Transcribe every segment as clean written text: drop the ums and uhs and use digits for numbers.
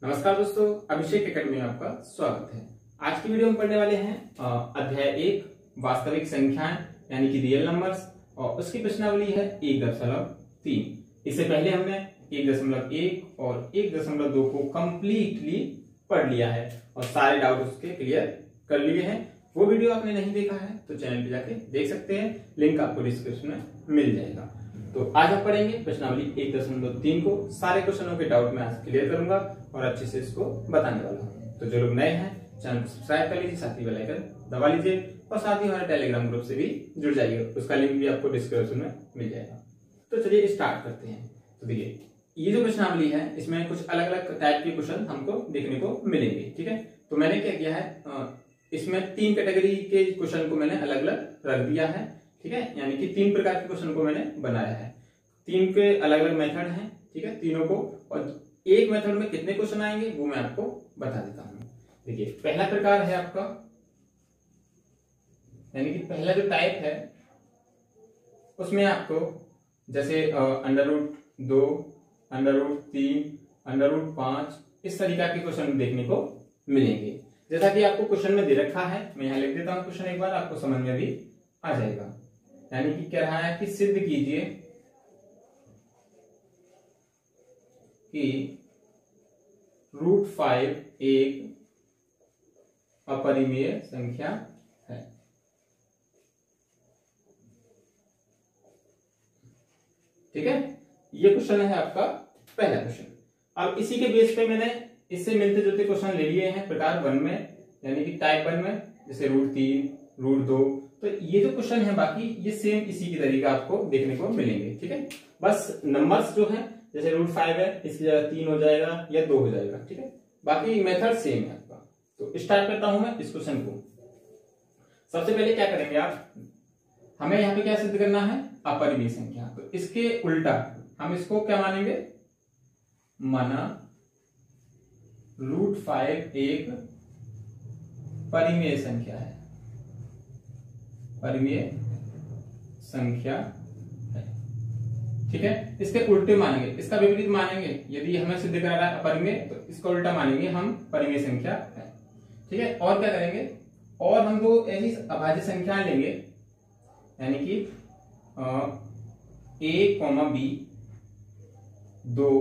नमस्कार दोस्तों, अभिषेक एकेडमी में आपका स्वागत है। आज की वीडियो में पढ़ने वाले हैं अध्याय 1 वास्तविक संख्याएं यानी कि रियल नंबर्स, और उसकी प्रश्नावली है 1.3। इससे पहले हमने 1.1 और 1.2 को कंप्लीटली पढ़ लिया है और सारे डाउट उसके क्लियर कर लिए हैं। वो वीडियो आपने नहीं देखा है तो चैनल पे जाके देख सकते हैं, लिंक आपको डिस्क्रिप्शन में मिल जाएगा। तो आज हम पढ़ेंगे प्रश्नावली 1.3 को। सारे क्वेश्चनों के डाउट मैं आज क्लियर करूंगा और अच्छे से इसको बताने वाला हूं। तो जो लोग नए हैं चैनल को सब्सक्राइब कर लीजिए, साथ ही बेल आइकन दबा लीजिए और साथ ही हमारे टेलीग्राम ग्रुप से भी जुड़ जाइए, उसका लिंक भी आपको डिस्क्रिप्शन में मिल जाएगा। तो चलिए स्टार्ट करते हैं। तो देखिए, ये जो प्रश्नावली है इसमें कुछ अलग अलग टाइप के क्वेश्चन हमको देखने को मिलेंगे। ठीक है, तो मैंने क्या किया है, इसमें 3 कैटेगरी के क्वेश्चन को मैंने अलग अलग रख दिया है। ठीक है, यानी कि 3 प्रकार के क्वेश्चन को मैंने बनाया है। 3 के अलग अलग मेथड हैं। ठीक है, तीनों को, और एक मेथड में कितने क्वेश्चन आएंगे वो मैं आपको बता देता हूं। देखिए, पहला प्रकार है आपका, यानी कि पहला जो टाइप है उसमें आपको जैसे √2, √3, √5 इस तरीका के क्वेश्चन देखने को मिलेंगे। जैसा कि आपको क्वेश्चन में दे रखा है, मैं यहां लिख देता हूं क्वेश्चन, एक बार आपको समझ में भी आ जाएगा। यानी कि कह रहा है कि सिद्ध कीजिए कि √5 एक अपरिमेय संख्या है। ठीक है, ये क्वेश्चन है आपका पहला क्वेश्चन। अब इसी के बेस पे मैंने इससे मिलते जुलते क्वेश्चन ले लिए हैं प्रकार 1 में, यानी कि टाइप 1 में, जैसे √3, √2। तो ये जो क्वेश्चन है बाकी ये सेम इसी की तरीका आपको देखने को मिलेंगे। ठीक है, बस नंबर्स जो है, जैसे √5 है इसकी जगह 3 हो जाएगा या 2 हो जाएगा। ठीक है, बाकी मेथड सेम है आपका। तो स्टार्ट करता हूं मैं इस क्वेश्चन को। सबसे पहले क्या करेंगे आप, हमें यहाँ पे क्या सिद्ध करना है, अपरिमेय संख्या। तो इसके उल्टा हम इसको क्या मानेंगे, माना √5 एक परिमेय संख्या है, परिमेय संख्या है। ठीक है, इसके उल्टे मानेंगे, इसका विपरीत मानेंगे। यदि हमें सिद्ध करा रहा है अपरिमेय तो इसका उल्टा मानेंगे हम परिमेय संख्या है। ठीक है, और क्या करेंगे, और हम दो ऐसी अभाज्य संख्याएं लेंगे, यानी कि a, b 2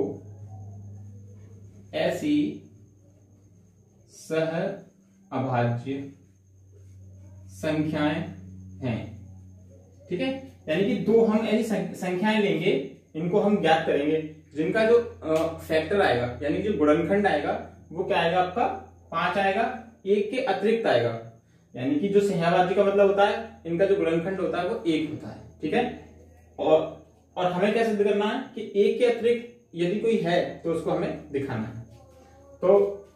ऐसी सह अभाज्य संख्याएं हैं। ठीक है, यानी कि 2 हम ऐसी संख्याएं लेंगे, इनको हम ज्ञात करेंगे, जिनका जो फैक्टर आएगा यानी जो गुणनखंड आएगा वो क्या आएगा, आपका 5 आएगा, 1 के अतिरिक्त आएगा। यानी कि जो सहअभाज्य का मतलब होता है, इनका जो गुणनखंड होता है वो 1 होता है। ठीक है, और हमें क्या सिद्ध करना है कि 1 के अतिरिक्त यदि कोई है तो उसको हमें दिखाना है। तो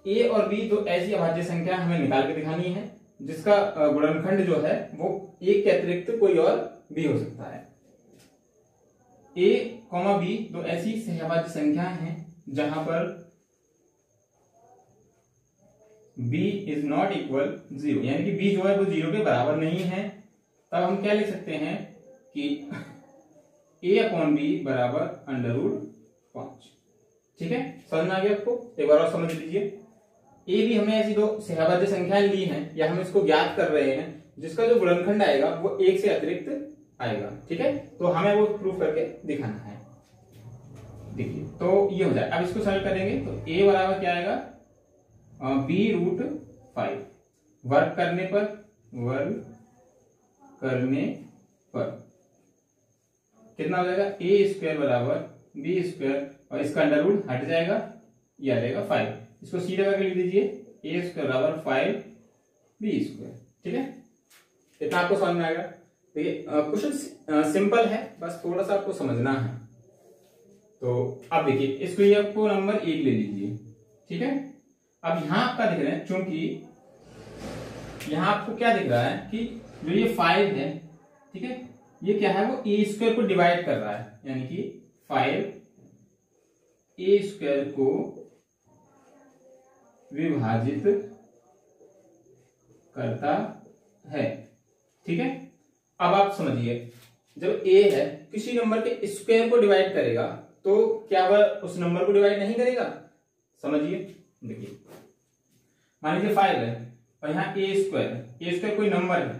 a और b दो ऐसी अभाज्य संख्या हमें निकाल के दिखानी है जिसका गुणनखंड जो है वो 1 के अतिरिक्त कोई और भी हो सकता है। a, b दो ऐसी सहअभाज्य संख्याएं हैं जहां पर b इज नॉट इक्वल 0, यानी कि b जो है वो 0 के बराबर नहीं है। तब हम क्या लिख सकते हैं कि a/b बराबर √5। ठीक है, समझ में आ गया आपको, एक बार और समझ लीजिए। ए भी हमने ऐसी दो सहअभाज्य संख्याएं ली हैं, या हम इसको ज्ञात कर रहे हैं, जिसका जो गुणनखंड आएगा वो 1 से अतिरिक्त आएगा। ठीक है, तो हमें वो प्रूफ करके दिखाना है। देखिए, तो ये हो जाए। अब इसको सॉल्व करेंगे तो a बराबर क्या आएगा, b√5 वर्ग करने पर कितना हो जाएगा, a² बराबर b² और इसका अंडर रूट हट जाएगा, ये आ जाएगा 5। इसको सीधे करके लिख दीजिए, a² बराबर 5b²। ठीक है, इतना आपको समझ में आएगा। देखिए, क्वेश्चन सिंपल है, बस थोड़ा सा आपको समझना है। तो अब देखिए, इसको ये आपको नंबर 1 ले लीजिए। ठीक है, अब यहां आपका दिख रहा है, चूंकि यहां आपको क्या दिख रहा है कि जो ये 5 है, ठीक है, ये क्या है, वो a² को डिवाइड कर रहा है, यानी कि 5 a² को विभाजित करता है। ठीक है, अब आप समझिए, जब a है किसी नंबर के स्क्वायर को डिवाइड करेगा तो क्या वह उस नंबर को डिवाइड नहीं करेगा, समझिए। देखिए मान लीजिए 5 है और यहाँ a स्क्वायर कोई नंबर है,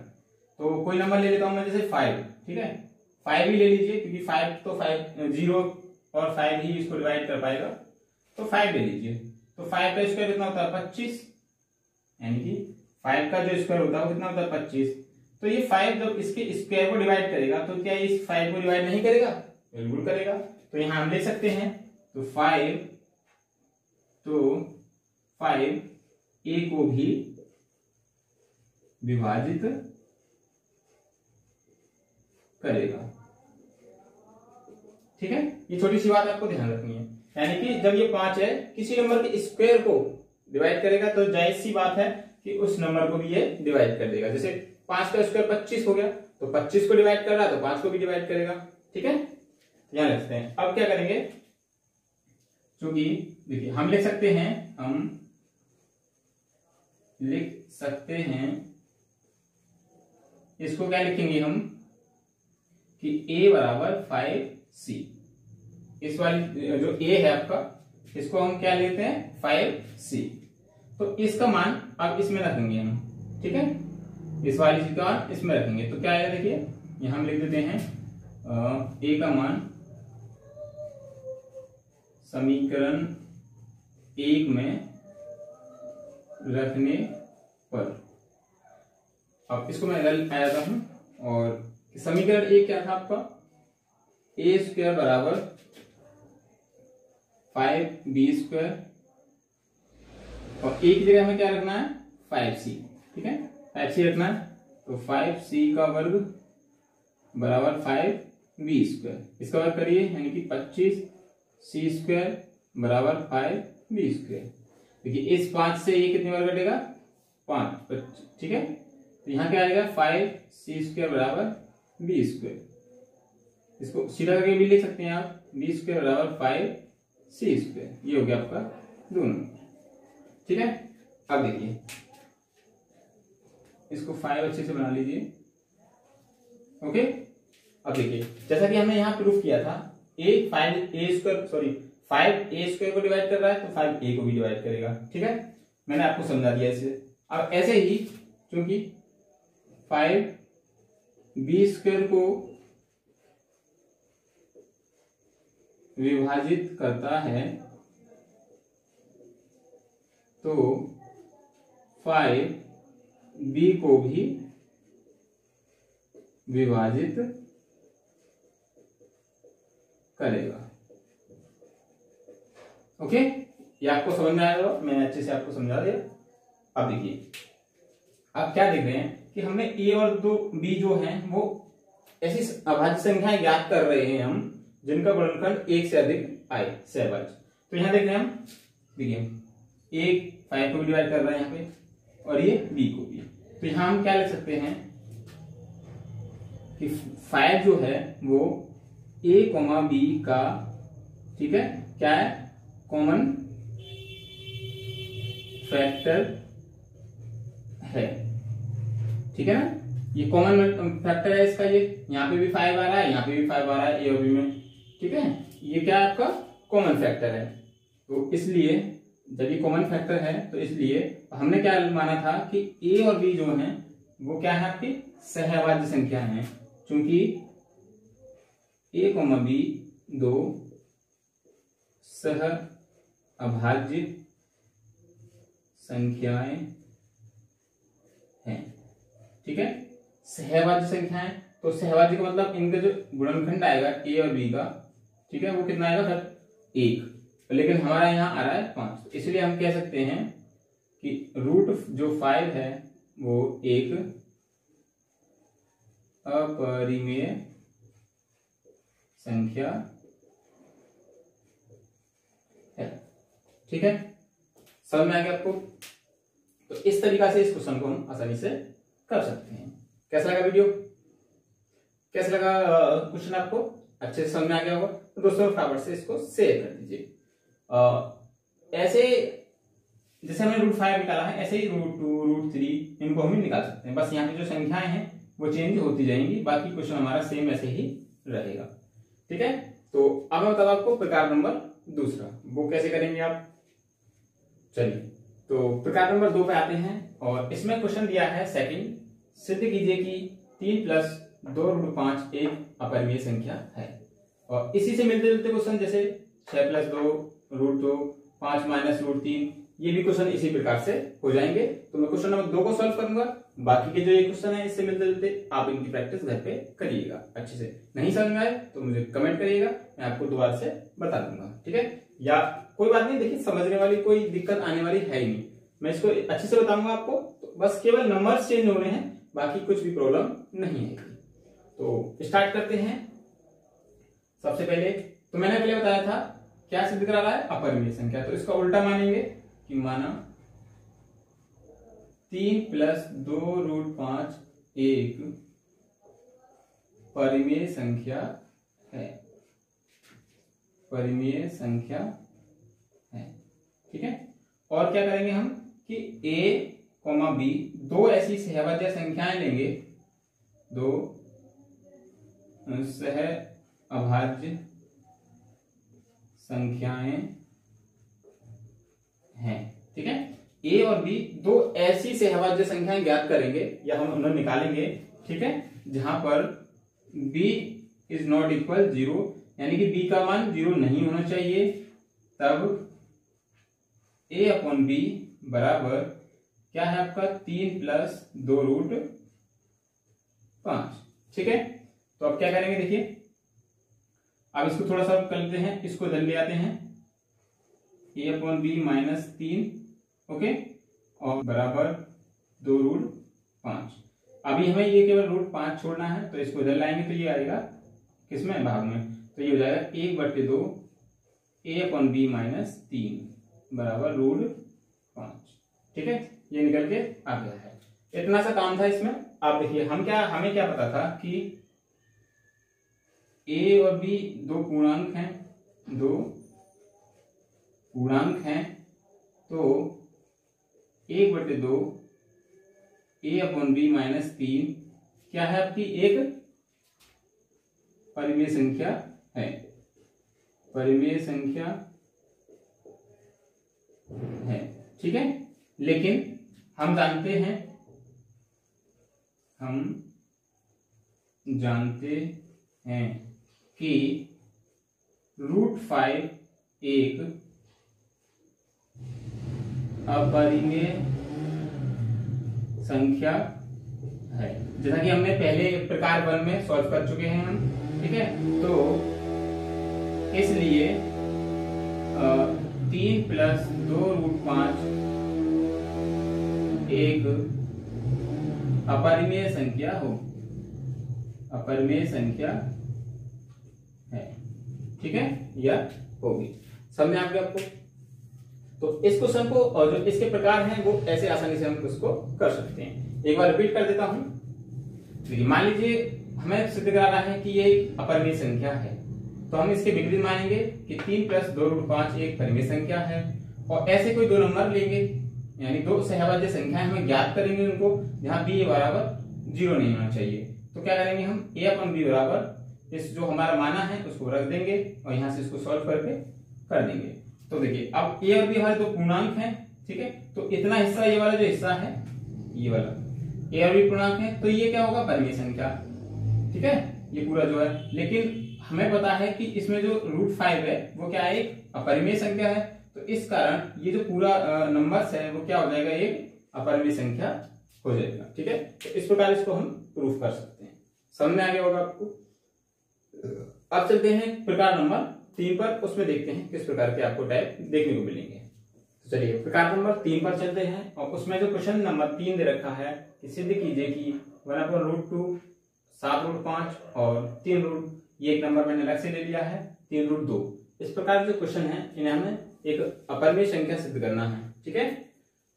तो कोई नंबर ले लेता हूं मैं, जैसे 5, ठीक है 5 ही ले लीजिए क्योंकि 5 तो 5 0 और 5 ही इसको डिवाइड कर पाएगा, तो 5 ले लीजिए। तो 5 का स्क्वायर कितना होता है 25, यानी कि 5 का जो स्क्वायर होता है वो कितना होता है 25। तो ये 5 जब इसके स्क्वायर को डिवाइड करेगा तो क्या इस 5 को डिवाइड नहीं करेगा? बिल्कुल करेगा। तो यहां हम लिख सकते हैं तो 5 a को भी विभाजित करेगा। ठीक है, ये छोटी सी बात आपको ध्यान रखनी है, यानी कि जब ये 5 है किसी नंबर के स्क्वायर को डिवाइड करेगा तो जायज सी बात है कि उस नंबर को भी ये डिवाइड कर देगा। जैसे 5 का स्क्वायर 25 हो गया, तो 25 को डिवाइड कर रहा है तो 5 को भी डिवाइड करेगा। ठीक है, ध्यान रखते हैं। अब क्या करेंगे, क्योंकि देखिए हम लिख सकते हैं इसको क्या लिखेंगे हम कि a बराबर 5c। इस वाली जो a है आपका, इसको हम क्या लेते हैं 5c। तो इसका मान अब इसमें रखेंगे हम, ठीक है, इस वाली चीज का मान इसमें रखेंगे तो क्या आएगा, देखिए यहां हम लिख देते हैं a का मान समीकरण 1 में रखने पर। अब इसको मैं आया था हूं, और समीकरण 1 क्या था आपका, a स्क्वायर बराबर 5b स्क्वायर, और a की जगह हमें क्या रखना है 5c। ठीक है, 5c रखना है, तो 5c का वर्ग बराबर 5b स्क्वायर, इसका वर्ग करिए यानी कि 25c स्क्वायर बराबर 5b स्क्वायर। देखिए इस 5 से ये कितनी बार कटेगा 5, ठीक है, तो यहाँ क्या आएगा 5c स्क्वायर बराबर b स्क्वायर। इसको सीधा करके भी लिख सकते हैं आप, b स्क्वायर बराबर 5c स्क्वायर। ये हो गया आपका दोनों। ठीक है, अब देखिए इसको 5 अच्छे से बना लीजिए। ओके, अब देखिए जैसा कि हमने यहाँ प्रूफ किया था, 5a स्क्वायर को डिवाइड कर रहा है तो 5a को भी डिवाइड करेगा। ठीक है, मैंने आपको समझा दिया इसे। अब ऐसे ही क्योंकि 5b स्क्वायर को विभाजित करता है तो 5b को भी विभाजित करेगा। ओके, ये आपको समझ में आया, मैंने अच्छे से आपको समझा दिया। अब देखिए आप क्या देख रहे हैं कि हमने a और b जो हैं वो ऐसी अभाज्य संख्याएं ज्ञात कर रहे हैं हम जिनका गुणनखंड 1 से अधिक आए, सहभाज्य। तो यहां देख रहे हैं हम, देखिए एक 5 को डिवाइड कर रहा है यहाँ पे और ये b को भी। तो यहां हम क्या लिख सकते हैं कि 5 जो है वो a, b का, ठीक है, क्या है कॉमन फैक्टर है। ठीक है ना, ये कॉमन फैक्टर है इसका, ये यहाँ पे भी 5 आ रहा है, यहाँ पे भी 5 आ रहा है, ए और बी में। ठीक है, ये क्या है आपका कॉमन फैक्टर है। तो इसलिए जब ये कॉमन फैक्टर है तो इसलिए हमने क्या माना था कि ए और बी जो हैं वो क्या है आपकी सहभाज्य संख्या है, क्योंकि a, b दो सह अभाज्य संख्याएं हैं। ठीक है, सहभाज्य संख्याएं, तो सहभाज्य का मतलब इनका जो गुणनखंड आएगा a और b का, ठीक है, वो कितना आएगा फिर 1, लेकिन हमारा यहाँ आ रहा है 5, इसलिए हम कह सकते हैं कि रूट जो 5 है वो एक अपरिमेय संख्या है। ठीक है, समझ में आ गया आपको? तो इस तरीका से इस क्वेश्चन को हम आसानी से कर सकते हैं। कैसा लगा वीडियो, कैसा लगा क्वेश्चन आपको? अच्छे से समझ में आ गया होगा तो दोस्तों फटाफट से इसको शेयर कर दीजिए। ऐसे जैसे हमने रूट 5 निकाला है ऐसे ही रूट 2, रूट 3 इनको हम निकाल सकते हैं। बस यहाँ पे जो संख्याएं हैं वो चेंज होती जाएंगी, बाकी क्वेश्चन हमारा सेम ऐसे ही रहेगा। ठीक है, तो अब मैं बताऊँ आपको प्रकार नंबर दूसरा, वो कैसे करेंगे आप। चलिए, तो प्रकार नंबर 2 पे आते हैं और इसमें क्वेश्चन दिया है सेकंड, सिद्ध कीजिए कि 3 प्लस 2 रूट 5 एक अपरिमेय संख्या है। और इसी से मिलते जुलते क्वेश्चन जैसे 6 प्लस 2 रूट 2, 5 माइनस रूट 3, ये भी क्वेश्चन इसी प्रकार से हो जाएंगे। तो मैं क्वेश्चन नंबर 2 को सॉल्व करूंगा, बाकी के जो ये क्वेश्चन है इससे मिलते जुलते आप इनकी प्रैक्टिस घर पे करिएगा अच्छे से। नहीं समझ में आए तो मुझे कमेंट करिएगा, मैं आपको दोबारा से बता दूंगा, ठीक है। या कोई बात नहीं, देखिए समझने वाली कोई दिक्कत आने वाली है ही नहीं, मैं इसको अच्छे से बताऊंगा आपको। तो बस केवल नंबर्स चेंज हो रहे हैं, बाकी कुछ भी प्रॉब्लम नहीं है। तो स्टार्ट करते हैं। सबसे पहले तो मैंने पहले बताया था क्या सिद्ध करा रहा है, अपरिमेय संख्या। तो इसका उल्टा मानेंगे कि माना 3 प्लस 2 रूट 5 एक परिमेय संख्या है, परिमेय संख्या है, ठीक है। और क्या करेंगे हम कि a, b दो ऐसी सहभाज्य संख्याएं लेंगे, दो सह अभाज्य संख्याएं हैं, ठीक है। a और b दो ऐसी सहभाज्य संख्याएं ज्ञात करेंगे या हम उन्हें निकालेंगे, ठीक है, जहां पर b इज नॉट इक्वल 0, यानी कि b का मान 0 नहीं होना चाहिए। तब a अपॉन b बराबर क्या है आपका 3 प्लस 2 रूट 5, ठीक है। तो अब क्या करेंगे, देखिए अब इसको थोड़ा सा कर लेते हैं, इसको इधर ले आते हैं, a upon b minus 3, okay, और बराबर 2 रूट 5। अभी हमें ये केवल रूट 5 छोड़ना है, तो इसको इधर लाएंगे तो ये आएगा किसमें, भाग में। तो ये हो जाएगा 1/2 a अपॉन b माइनस 3 बराबर रूट 5, ठीक है। ये निकल के आ गया है। इतना सा काम था इसमें। अब देखिए हमें क्या पता था कि a और b दो पूर्णांक हैं, तो 1/2 a अपॉन b माइनस 3 क्या है, आपकी एक परिमेय संख्या है, परिमेय संख्या है, ठीक है। लेकिन हम जानते हैं कि रूट 5 एक अपरिमेय संख्या है, जैसा कि हमने पहले प्रकार 1 में सॉल्व कर चुके हैं हम, ठीक है। तो इसलिए 3 प्लस 2 रूट 5 एक अपरिमेय संख्या अपरिमेय संख्या है, ठीक है, यह होगी। समझ में आ गया आपको। तो इस क्वेश्चन को और जो इसके प्रकार हैं वो ऐसे आसानी से हम उसको कर सकते हैं। एक बार रिपीट कर देता हूं। देखिए मान लीजिए हमें सिद्ध कराना है कि ये अपरिमेय संख्या है, तो हम इसके विपरीत मानेंगे कि 3 प्लस 2 रूट 5 एक परिमेय संख्या है। और ऐसे कोई दो नंबर लेंगे, यानी दो सहभाज्य संख्याएं हमें ज्ञात करेंगे उनको, जहां b बराबर 0 नहीं होना चाहिए। तो क्या करेंगे हम a अपन b बराबर इस जो हमारा माना है उसको रख देंगे और यहां से इसको सॉल्व करके कर देंगे। तो देखिए अब a और b हमारे दो पूर्णांक हैं, ठीक है। तो इतना हिस्सा, ये वाला जो हिस्सा है, ये वाला a और b पूर्णांक है, तो ये क्या होगा, परिमेय संख्या, ठीक है, ये पूरा जो है। लेकिन हमें पता है कि इसमें जो रूट 5 है वो क्या है, एक अपरिमेय संख्या है। तो इस कारण ये जो पूरा नंबर्स है वो क्या हो जाएगा, एक अपरिमेय संख्या हो जाएगा, ठीक है। तो इस प्रकार इसको हम प्रूफ कर सकते हैं। समझ में आ गया होगा आपको। अब चलते हैं प्रकार नंबर 3 पर, उसमें देखते हैं किस प्रकार के आपको टाइप देखने को मिलेंगे। तो चलिए प्रकार नंबर 3 पर चलते हैं और उसमें जो क्वेश्चन नंबर 3 दे रखा है कि सिद्ध कीजिए कि 1/√2 7√5 और 3 रूट, ये एक नंबर मैंने अलग से ले लिया है 3√2। इस प्रकार जो क्वेश्चन है इन्हें हमें एक अपरिमेय संख्या सिद्ध करना है, ठीक है।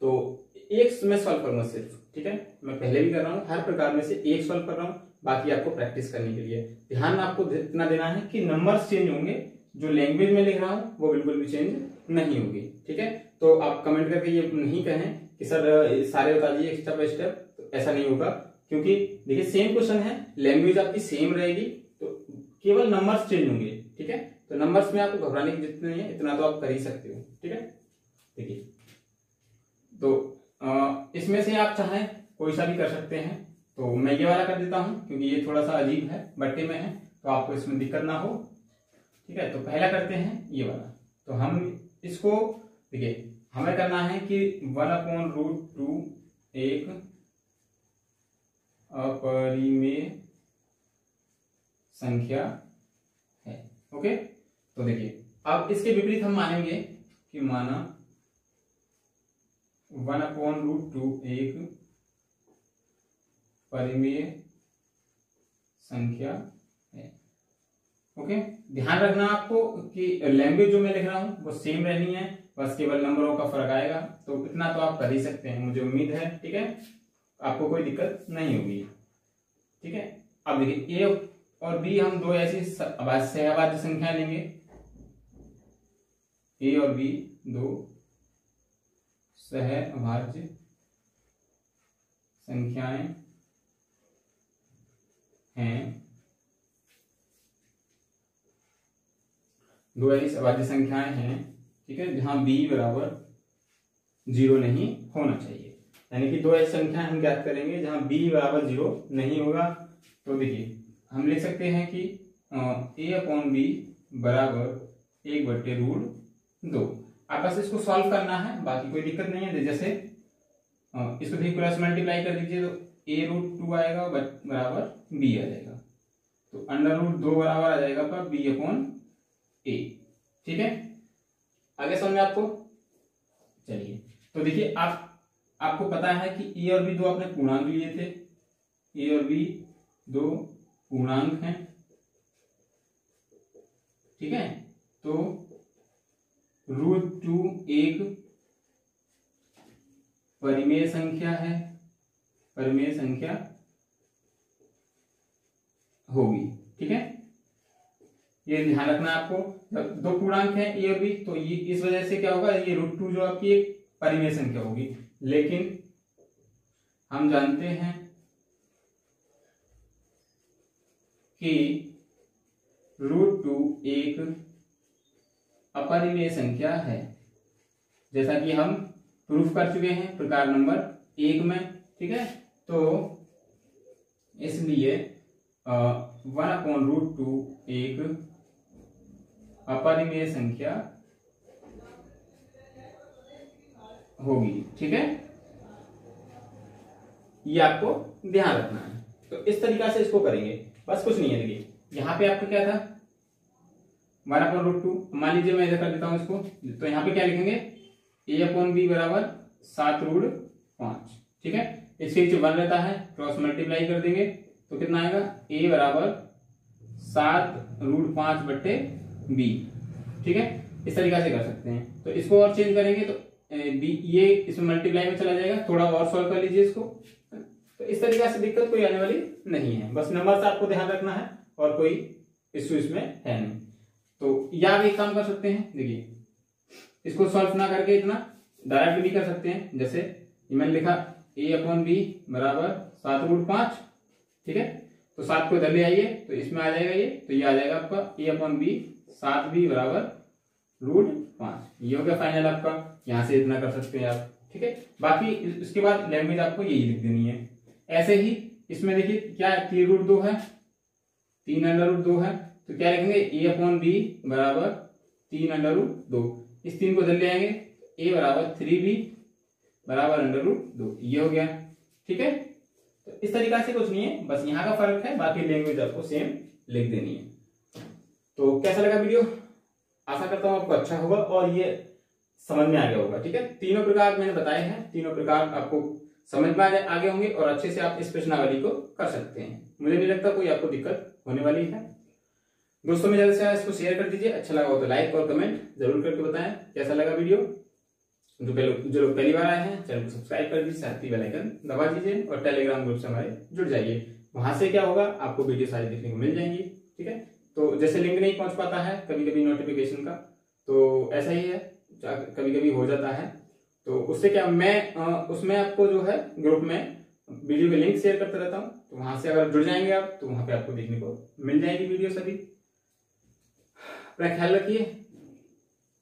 तो एक मैं सॉल्व करूंगा सिर्फ, ठीक है। मैं पहले भी कर रहा हूँ, हर प्रकार में से एक सॉल्व कर रहा हूँ, बाकी आपको प्रैक्टिस करने के लिए ध्यान आपको इतना देना है कि नंबर्स चेंज होंगे, जो लैंग्वेज में लिख रहा हूँ वो बिल्कुल भी चेंज नहीं होगी, ठीक है। तो आप कमेंट करके ये नहीं कहें कि सर सारे बता दीजिए स्टेप बाय स्टेप, तो ऐसा नहीं होगा, क्योंकि देखिए सेम क्वेश्चन है, लैंग्वेज आपकी सेम रहेगी, तो केवल नंबर्स चेंज होंगे, ठीक है। तो नंबर्स में आपको घबराने की जरूरत नहीं है, इतना तो आप कर ही सकते हो, ठीक है। देखिए तो इसमें से आप चाहें कोई सा भी कर सकते हैं। तो मैं ये वाला कर देता हूं क्योंकि ये थोड़ा सा अजीब है, बट्टे में है, तो आपको इसमें दिक्कत ना हो। ठीक है, तो पहला करते हैं ये वाला। तो हम इसको देखिए, हमें करना है कि 1/√2 एक अपरिमेय संख्या है। ओके, तो देखिए अब इसके विपरीत हम मानेंगे कि माना 1/√2 एक परिमेय संख्या है। ओके, ध्यान रखना आपको कि लैंग्वेज जो मैं लिख रहा हूं वो सेम रहनी है, बस केवल नंबरों का फर्क आएगा। तो इतना तो आप कर ही सकते हैं, मुझे उम्मीद है। ठीक है, आपको कोई दिक्कत नहीं होगी। ठीक है, अब देखिए ए और बी हम दो ऐसी सहअभाज्य संख्या लेंगे। ए और बी दो सहअभाज्य संख्याएं हैं, दो ऐसी अभाज्य संख्याएं हैं। ठीक है, जहां b बराबर 0 नहीं होना चाहिए, यानी कि दो ऐसी संख्या हम ज्ञात करेंगे जहां b बराबर 0 नहीं होगा। तो देखिए हम लिख सकते हैं कि a/b बराबर 1/√2। आप बस इसको सॉल्व करना है, बाकी कोई दिक्कत नहीं है। जैसे इसको भी क्रॉस मल्टीप्लाई कर दीजिए तो a√2 आएगा बराबर b आ जाएगा, तो √2 बराबर आ जाएगा आपका b/a। ठीक है, आगे समझ में आपको? चलिए, तो देखिए आपको पता है कि ए और बी दो आपने पूर्णांक लिए थे। ए और बी दो पूर्णांक हैं। ठीक है, तो √2 एक परिमेय संख्या है, परिमेय संख्या होगी। ठीक है, ये ध्यान रखना आपको। जब दो पूर्णांक हैं ए और बी, तो ये इस वजह से क्या होगा, ये √2 जो आपकी एक परिमेय संख्या होगी। लेकिन हम जानते हैं कि √2 एक अपरिमेय संख्या है, जैसा कि हम प्रूफ कर चुके हैं प्रकार नंबर 1 में। ठीक है, तो इसलिए 1/√2 एक अपरिमेय संख्या होगी। ठीक है, ये आपको ध्यान रखना है। तो इस तरीका से इसको करेंगे, बस कुछ नहीं है। देखिए यहां पे आपको क्या था, 1/√2, मान लीजिए मैं इधर कर देता हूं इसको, तो यहां पे क्या लिखेंगे, a/b बराबर 7√5। ठीक है, इसके नीचे 1 रहता है, क्रॉस मल्टीप्लाई कर देंगे तो कितना आएगा, a बराबर 7√5/b। ठीक है, इस तरीका से कर सकते हैं। तो इसको और चेंज करेंगे तो b ये इसमें मल्टीप्लाई में चला जाएगा। थोड़ा और सॉल्व कर लीजिए इसको। तो इस तरीका से दिक्कत कोई आने वाली नहीं है, बस नंबर से आपको ध्यान रखना है और कोई इश्यू इसमें है नहीं। तो या भी एक काम कर सकते हैं, देखिए इसको सॉल्व ना करके इतना डायरेक्ट भी कर सकते हैं। जैसे मैंने लिखा a/b बराबर 7√5। ठीक है, तो 7 को इधर ले आइए तो इसमें आ जाएगा ये, तो ये आ जाएगा आपका a/b 7b बराबर √5। ये हो गया फाइनल आपका। यहां से इतना कर सकते हैं आप। ठीक है, बाकी इसके बाद लैंग्वेज आपको यही लिख देनी है। ऐसे ही इसमें देखिए क्या है, 3√2 है, 3√2 है, तो क्या लिखेंगे, a/b बराबर 3√2। इस 3 को इधर ले आएंगे, a बराबर 3b बराबर √2। ये हो गया। ठीक है, तो इस तरीका से कुछ नहीं है, बस यहाँ का फर्क है, बाकी लैंग्वेज आपको सेम लिख देनी है। तो कैसा लगा वीडियो, आशा करता हूं आपको अच्छा होगा और ये समझ में आ गया होगा। ठीक है, तीनों प्रकार मैंने बताए हैं, तीनों प्रकार आपको समझ में आ गए होंगे और अच्छे से आप इस प्रश्नावली को कर सकते हैं। मुझे नहीं लगता कोई आपको दिक्कत होने वाली है। दोस्तों में ज्यादा से ज्यादा इसको शेयर कर दीजिए, अच्छा लगा हो तो लाइक और कमेंट जरूर करके बताएं कैसा लगा वीडियो। जो लोग पहली बार आए हैं चैनल को सब्सक्राइब कर दीजिए, साथ ही बेल आइकन दबा दीजिए और टेलीग्राम ग्रुप से हमारे जुड़ जाइए। वहां से क्या होगा, आपको वीडियो सारी देखने को मिल जाएंगी। ठीक है, तो जैसे लिंक नहीं पहुंच पाता है कभी कभी नोटिफिकेशन का, तो ऐसा ही है, कभी कभी हो जाता है। तो उससे क्या, मैं उसमें आपको जो है ग्रुप में वीडियो के लिंक शेयर करता रहता हूं, तो वहां से अगर जुड़ जाएंगे आप तो वहां पे आपको देखने को मिल जाएगी वीडियो सभी। अपना ख्याल रखिए,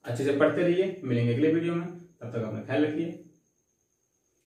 अच्छे से पढ़ते रहिए, मिलेंगे अगले वीडियो में, तब तक अपना ख्याल रखिए।